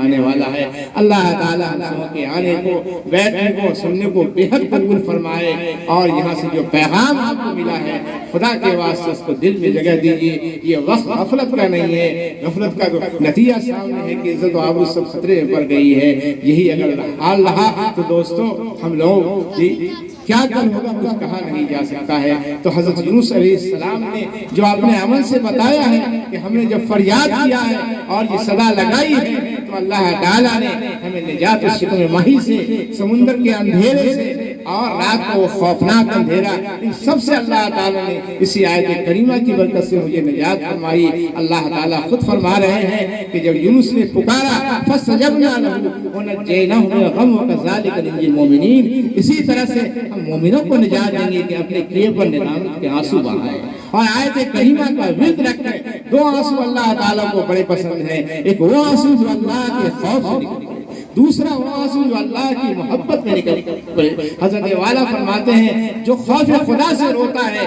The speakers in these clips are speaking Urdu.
آنے والا ہے۔ اللہ تعالیٰ ہم سب کے آنے کو، بیٹھنے کو، سننے کو بہت قبول فرمائے، اور یہاں سے جو پیغام آپ کو ملا ہے خدا کے واسطے اس کو دل میں جگہ دیجیے۔ یہ وقت غفلت کا نہیں ہے، غفلت کا نتیجہ سامنے ہے کہ عزت و آبرو سب خطرے میں پڑ گئی ہے۔ یہی اگر حال رہا تو دوستو ہم لوگ کیا کل ہوگا کچھ کہا نہیں جا سکتا ہے۔ تو حضرت یونس علیہ السلام نے جو اپنے عمل سے بتایا ہے کہ ہم نے جب فریاد کیا ہے اور یہ صدا لگائی ہے تو اللہ تعالیٰ نے ہمیں نجات الشکم ماہی سے، سمندر کے اندھیرے سے، اور رات کو وہ خوفناک اندھیرا، ان سب سے اللہ تعالیٰ نے اسی آیت کریمہ کی برکت سے مجھے نجات فرمائی۔ اللہ تعالیٰ خود فرما رہے ہیں کہ جب یونس نے پکارا فَاسْتَجَبْنَا لَهُ وَنَجَّيْنَاهُ مِنَ الْغَمِّ وَكَذَلِكَ نَجْزِي الْمُؤْمِنِينَ، اسی طرح سے ہم مومنوں کو نجات دیں گے کہ اپنے کیے پر ندامت کے آنسو بہائے۔ اور آیت کریمہ کا ورد رکھیں، دو آنسو اللہ تعالیٰ کو بڑے پسند ہیں، ایک وہ آنسو جو اللہ کے خوف سے نکلے، دوسرا وہ آنسو جو اللہ کی محبت میں نکل پڑے۔ حضرت والا فرماتے ہیں جو خوف خدا سے روتا ہے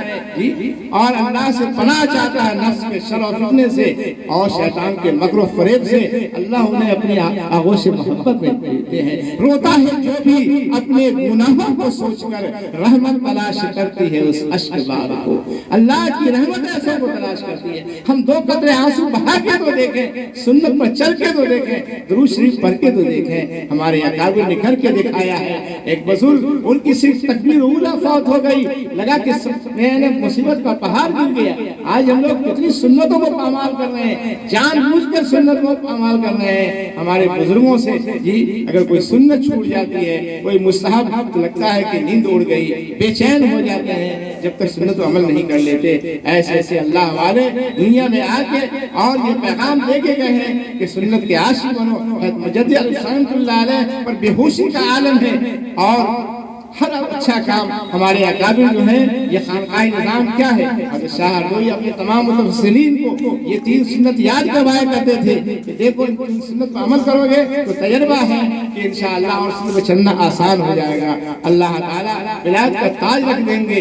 اور اللہ سے پناہ چاہتا ہے نفس کے شر و فتنے سے اور شیطان کے مکر و فریب سے، اللہ انہیں اپنی آغوش محبت میں دیتے ہیں۔ روتا ہے جو بھی اپنے گناہوں کو سوچ کر رحمت تلاش کرتی ہے اس اشک بار کو، اللہ کی رحمت ایسوں کو تلاش کرتی ہے۔ ہم دو قطرے آنسو بہا کے تو دیکھیں، سنت پر چل کے تو دیکھیں، درود شریف پڑھ کے تو دیکھیں۔ ہمارے اکابر نے کر کے دکھایا ہے۔ ایک بزرگ ان کی صرف تکبیر اولا فوت ہو گئی، لگا کہ میں نے مصیبت کا پہاڑ گر گیا۔ آج ہم لوگ کتنی سنتوں کو پامال کر رہے ہیں، جان بوجھ کر سنت کو پامال کر رہے ہیں۔ ہمارے بزرگوں سے اگر کوئی سنت چھوٹ جاتی ہے، کوئی مستحب تو لگتا ہے کہ نیند اڑ گئی، بے چین ہو جاتے ہیں جب تک سنت و عمل نہیں کر لیتے۔ ایسے ایسے اللہ والے دنیا میں آ کے اور یہ پیغام دے کے گئے ہیں کہ سنت کے عاشق بنو۔ مجدد رحمۃ اللہ علیہ پر بے ہوشی کا عالم ہے، اور ہر اچھا کام ہمارے اکابر جو ہیں، یہ خانقاہ نظام کیا ہے، حضرت شاہ ہردوئی اپنے تمام متفسرین کو یہ تین سنت یاد کروایا کرتے تھے کہ دیکھو ان سنت پر عمل کرو گے تو تجربہ ہے کہ انشاءاللہ اور سنت پر چلنا آسان ہو جائے گا۔ اللہ تعالیٰ ولایت کا تاج رکھ دیں گے۔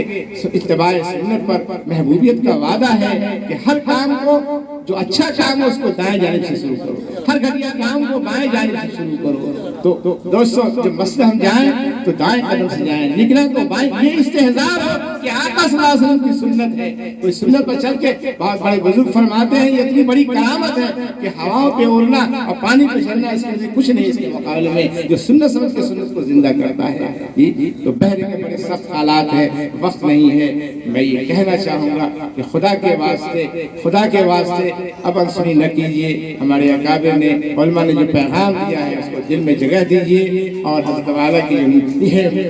اتباع سنت پر محبوبیت کا وعدہ ہے کہ ہر کام کو، جو اچھا کام ہے اس کو دائیں جانب سے شروع کرو، ہر گھٹیا کام کو بائیں جانب سے شروع کرو۔ تو دوستو جب مسجد ہم جائیں تو دائیں قدم سے جائیں، نکلیں تو بائیں۔ یہ استحضار ہو کہ آقا صلی اللہ علیہ وسلم کی سنت ہے۔ کوئی سنت پر چل کے، بہت بڑے بزرگ فرماتے ہیں یہ اتنی بڑی کرامت ہے کہ ہواؤں پہ اڑنا اور پانی پہ چلنا اس کے کچھ نہیں اس کے مقابلے میں جو سنت سمجھ کے سنت کو زندہ کرتا ہے۔ تو بحر کے بڑے سخت حالات ہیں، وقت نہیں ہے۔ میں یہ کہنا چاہوں گا کہ خدا کے واسطے اب انسنی نہ کیجئے۔ ہمارے اکابر نے، علماء نے جو پیغام دیا ہے اس کو دل میں جگہ دیجئے، اور حضرت والا کی جو ہے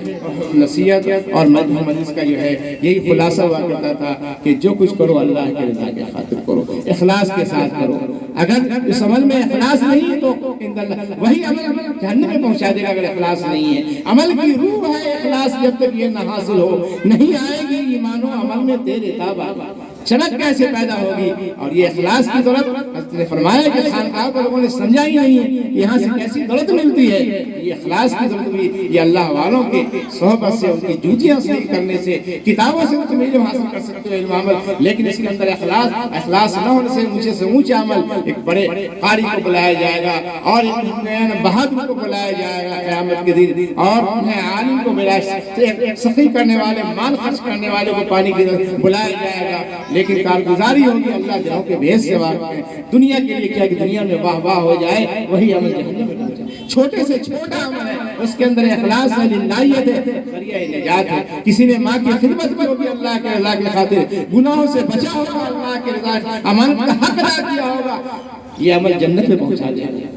نصیحت اور مجلس کا جو ہے یہی خلاصہ ہوا کرتا تھا کہ جو کچھ کرو اللہ کے رضا کے خاطر کرو، اخلاص کے ساتھ کرو۔ اگر اس عمل میں اخلاص نہیں تو وہی عمل جہنم میں پہنچا دے گا اگر اخلاص نہیں ہے۔ عمل کی روح ہے اخلاص، جب تک یہ نہ حاصل ہو نہیں آئے گی ایمان و عمل میں تیرے تابع چمک کیسے پیدا ہوگی۔ اور یہ اخلاص کی ضرورت حضرت نے فرمایا کہ خانقاہ کو لوگوں نے سمجھا ہی نہیں ہے یہاں سے کیسی دولت ملتی ہے۔ یہ اخلاص کی ضرورت بھی یہ اللہ والوں کے صحبت سے، ان کی جوتیاں صحیح کرنے سے، کتابوں سے تم علم حاصل کر سکتے ہو، علم عمل، لیکن اس کے اندر اخلاص نہ ہونے سے اونچے سے اونچا عمل، ایک بڑے قاری کو بلایا جائے گا اور ایک بہادر کو بلایا جائے گا قیامت کے دن، اور انہیں عالم کو بلایا، سخی کرنے والے، مال خرچ کرنے والے کو پانی کی طرف بلایا جائے گا، لیکن کارگزاری ہوگی اللہ جنوں کے بھیس سے واقع ہے۔ دنیا کے لیے کیا کہ دنیا میں واہ واہ ہو جائے، وہی عمل جہنم میں ڈال جائے۔ چھوٹے سے چھوٹا عمل ہے، اس کے اندر اخلاص ہے، للہیت ہے، ذریعہ نجات ہے۔ کسی نے ماں کی خدمت کی ہوگی اللہ کے رضا کی خاطر، گناہوں سے بچا ہوگا اللہ کے رضا، امانت کا حق ادا کیا ہوگا، یہ عمل جنت میں پہنچا دے گا۔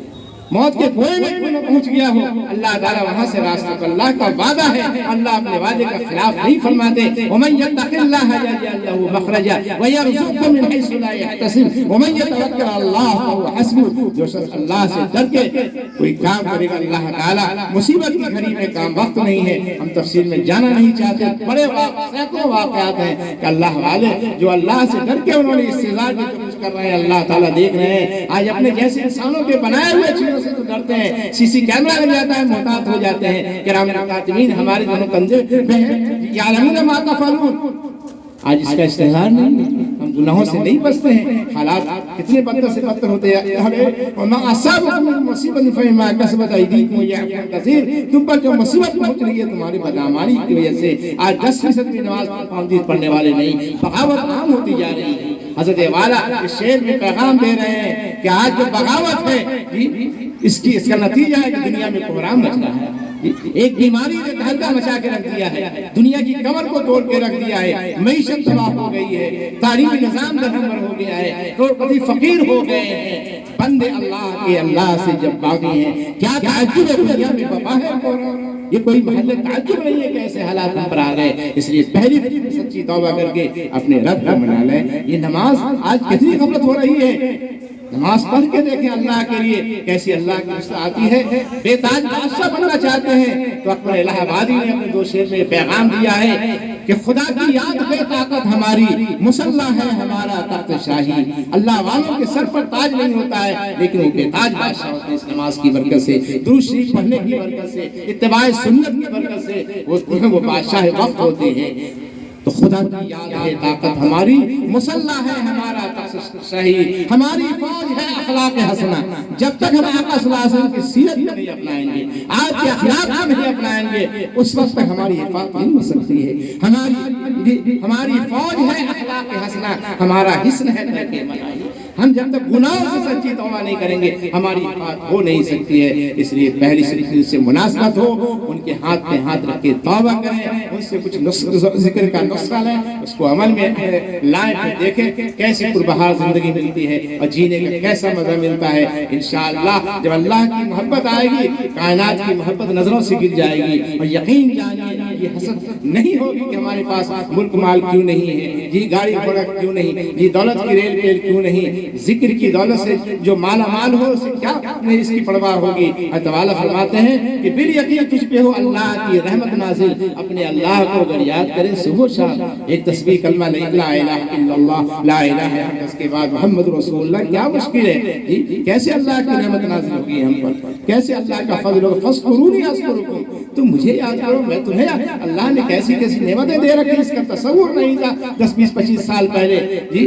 موت کے کنویں میں کوئی نہ پہنچ گیا ہو، اللہ تعالیٰ وہاں سے راستہ پر، اللہ کا وعدہ ہے، اللہ اپنے وعدے کا خلاف نہیں فرماتے۔ وَمَن يَتَّقِ اللَّهَ يَجْعَل لَّهُ مَخْرَجًا وَيَرْزُقْهُ مِنْ حَيْثُ لَا يَحْتَسِبُ وَمَن يَتَوَكَّلْ عَلَى اللَّهِ فَهُوَ حَسْبُهُ۔ جو شخص اللہ سے ڈر کے کوئی کام کرے گا، اللہ تعالیٰ مصیبت کی گھڑی میں کام وقت نہیں ہے، ہم تفصیل میں جانا نہیں چاہتے، بڑے سینکڑوں واقعات ہیں کہ اللہ والے جو اللہ سے ڈر کے انہوں نے استعزاء جو کچھ کر رہے ہیں اللہ تعالیٰ دیکھ رہے ہیں۔ آج اپنے جیسے انسانوں کے بنائے ہوئے چیزوں سے تو ڈرتے ہیں، سی سی کیمرہ لگ جاتا ہے محتاط ہو جاتے ہیں۔ کرام کاتبین ہمارے دونوں کندھے پہ ہیں، یعلمون ما تفعلون۔ آج اس کا استحضار نہیں ہے، ہم گناہوں سے نہیں بچتے ہیں، حالات کتنے بدتر سے بدتر ہوتے ہیں۔ وما اصابکم من مصیبۃ فبما کسبت ایدیکم ویعفو عن کثیر، تم پر جو مصیبت پہنچ رہی ہے تمہاری بدعمالی کی وجہ سے، آج 10% بھی نماز پابندی پڑھنے والے نہیں، بغاوت عام ہوتی جا رہی ہے۔ حضرت والا اس شعر میں پیغام دے رہے ہیں کہ آج جو بغاوت ہے اس کا نتیجہ ہے کہ دنیا میں کوہرام مچ رہا ہے، ایک بیماری نے تہلکہ مچا کے رکھ دیا ہے، دنیا کی کمر کو توڑ کے رکھ دیا ہے، معیشت تباہ ہو گئی ہے، تعلیمی نظام درہمر ہو گیا ہے، کروڑپتی فقیر ہو گئے ہیں، بندے اللہ کے اللہ سے جب باغی ہیں، کیا تعجب ہے دنیا میں وبا ہے کوہرام؟ یہ کوئی محل تعجب نہیں ہے کہ ایسے حالات ہم پر آ گئے۔ اس لیے پہلی سچی توبہ کر کے اپنے رب کو منا لیں۔ یہ نماز آج کتنی غفلت ہو رہی ہے، نماز پڑھ کے دیکھیں اللہ کے لیے کیسی اللہ کی رضا آتی ہے۔ بے تاج بادشاہ بننا چاہتے ہیں تو اکبر الہ آبادی نے اپنے 2 شعر میں پیغام دیا ہے کہ خدا کی یاد ہے طاقت ہماری، مسلح ہے ہمارا تخت شاہی۔ اللہ والوں کے سر پر تاج نہیں ہوتا ہے لیکن وہ بے تاج بادشاہ ہوتے ہیں اس نماز کی برکت سے، درود شریف پڑھنے کی برکت سے، اتباع سنت کی برکت سے وہ بادشاہ وقت ہوتے ہیں۔ تو خدا کی یاد ہے طاقت ہماری، مسلح ہے ہمارا تخت شاہی، ہماری فوج ہے اخلاق حسنہ۔ جب تک ہم آقا صلی اللہ علیہ وسلم کی سیرت کو نہیں اپنائیں گے، آج کے اخلاق کو نہیں اپنائیں گے، اس وقت تک ہماری حفاظت نہیں ہو سکتی ہے۔ ہماری فوج ہے اخلاق حسنہ، ہمارا حسن ہے ترک منائی۔ ہم جب تک گناہوں سے سچی توبہ نہیں کریں گے ہماری حفاظت ہو نہیں سکتی ہے۔ اس لیے پہلی سے مناسبت ہو، ان کے ہاتھ میں ہاتھ رکھ کے توبہ کریں، ان سے کچھ ذکر کا نسخہ لیں، اس کو عمل میں لائیں، پھر دیکھیں کیسی پربہار زندگی ملتی ہے اور جینے کا کیسا مزہ ملتا ہے۔ انشاءاللہ جب اللہ کی محبت آئے گی، کائنات کی محبت نظروں سے گر جائے گی، اور یقین جانیے یہ حسد نہیں ہوگی کہ ہمارے پاس ملک مال کیوں نہیں ہے، یہ گاڑی گھوڑا کیوں نہیں، یہ دولت کی ریل پیل کیوں نہیں۔ ذکر کی دولت سے جو مالا مال ہو اسے کیا اس کی پرواہ ہوگی۔ اللہ تعالیٰ فرماتے ہیں کہ بالیقین تجھ پہ ہو اللہ کی رحمت نازل، اپنے اللہ کو اگر یاد کریں صبح شام، ایک تسبیح کلمہ لا الہ الا اللہ، لا الہ الا اللہ، اس کے بعد محمد رسول اللہ، کیا مشکل ہے جی؟ کیسے اللہ کی رحمت نازل ہوگی ہم پر، کیسے اللہ کا فضل ہوگا؟ فاذکرونی اذکرکم، تم مجھے یاد کرو میں تمہیں۔ اللہ نے کیسی کیسی نعمتیں دے رکھی اس کا تصور نہیں تھا 10-20-25 سال پہلے جی۔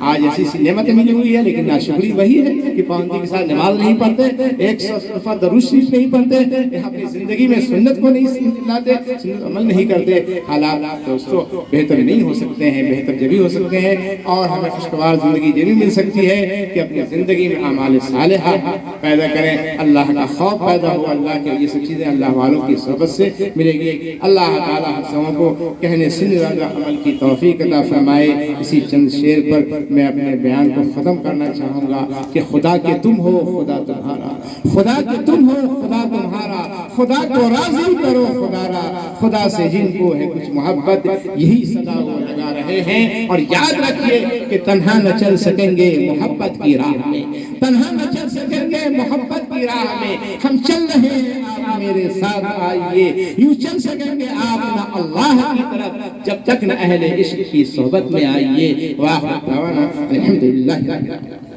آج ایسی سی نعمتیں ملی ہوئی ہے لیکن ناشکری وہی ہے کہ پابندی کے ساتھ نماز نہیں پڑھتے، 100 دفعہ درود شریف نہیں پڑھتے، اپنی زندگی میں سنت کو نہیں لاتے، سنت عمل نہیں کرتے۔ حالات دوستو بہتر نہیں ہو سکتے ہیں، بہتر جبھی ہو سکتے ہیں اور ہمیں خوشگوار زندگی جبھی مل سکتی ہے کہ اپنی زندگی میں اعمال صالحہ پیدا کریں، اللہ کا خوف پیدا ہو، اللہ کے یہ سب چیزیں اللہ والوں کی صحبت سے ملے گی۔ اللہ تعالیٰ ہم سبوں کو کہنے سننے زیادہ عمل کی توفیق عطا فرمائے۔ اسی چند شعر پر میں اپنے بیان کو ختم کرنا چاہوں گا کہ خدا کے تم ہو خدا تمہارا، خدا کے تم ہو خدا تمہارا، خدا کو راضی کرو خدا را، خدا سے جن کو ہے کچھ محبت یہی صدا وہ لگا رہے ہیں۔ اور یاد رکھیے کہ تنہا نہ چل سکیں گے محبت کی راہ میں، تنہا نہ چل سکیں گے محبت کی راہ میں، ہم چل رہے ہیں آپ میرے ساتھ آئیے، یوں چل سکیں گے آپ نہ اللہ کی طرف جب تک نہ اہل عشق کی صحبت میں آئیے۔ وآخر دعوانا الحمدللہ۔